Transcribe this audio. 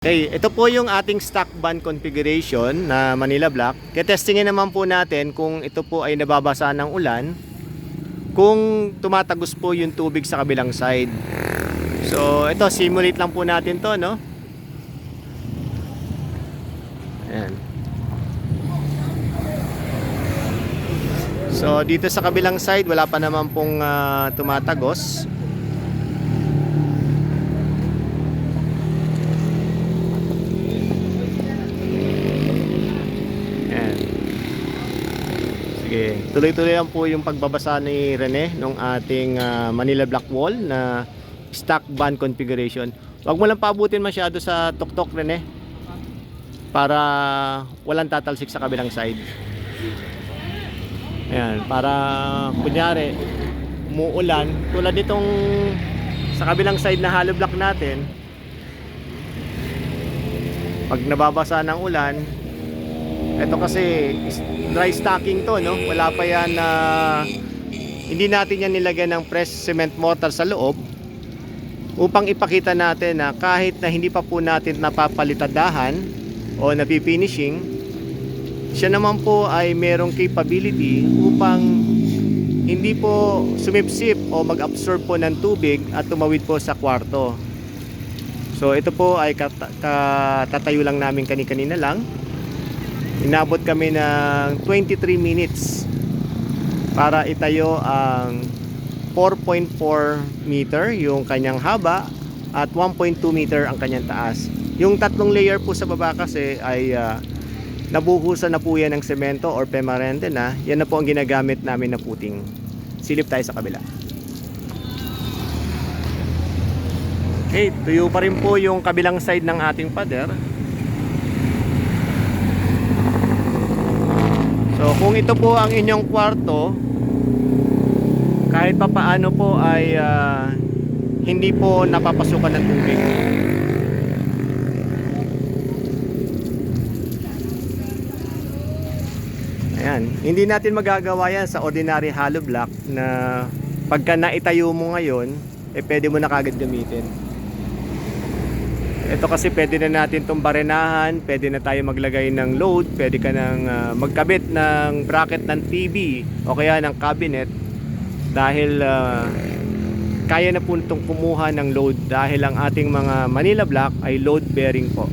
Okay, ito po yung ating stock band configuration na Manila Block. Ketestingin naman po natin kung ito po ay nababasa ng ulan, kung tumatagos po yung tubig sa kabilang side. So ito, simulate lang po natin to, no? Ayan. So dito sa kabilang side, wala pa naman pong tumatagos. Tuloy-tuloy lang po yung pagbabasa ni Rene nung ating Manila Block Wall na stock band configuration. Huwag mo lang paabutin masyado sa tuktok, Rene, para walang tatalsik sa kabilang side. Ayan, para kunyari umuulan tulad nitong sa kabilang side na hollow block natin, pag nababasa ng ulan, ito kasi dry stacking to, no? Wala pa yan na hindi natin yan nilagyan ng pressed cement mortar sa loob upang ipakita natin na kahit na hindi pa po natin napapalitadahan o napifinishing, siya naman po ay merong capability upang hindi po sumipsip o mag-absorb po ng tubig at tumawid po sa kwarto. So ito po ay katatayo lang namin kanina lang. Inabot kami ng 23 minutes para itayo ang 4.4 meter yung kanyang haba at 1.2 meter ang kanyang taas. Yung tatlong layer po sa baba kasi ay nabuhusan na po yan ng semento or pemarente na. Yan na po ang ginagamit namin na puting. Silip tayo sa kabila. Okay, tuyo pa rin po yung kabilang side ng ating pader. So kung ito po ang inyong kwarto, kahit pa paano po ay hindi po napapasukan ng tubig. Ayan, hindi natin magagawa yan sa ordinary hollow block na pagka naitayo mo ngayon, pwede mo na kagad gamitin. Ito kasi pwede na natin itong barenahan, pwede na tayo maglagay ng load, pwede ka nang magkabit ng bracket ng TV o kaya ng cabinet dahil kaya na po itong kumuha ng load dahil ang ating mga Manila Block ay load bearing po.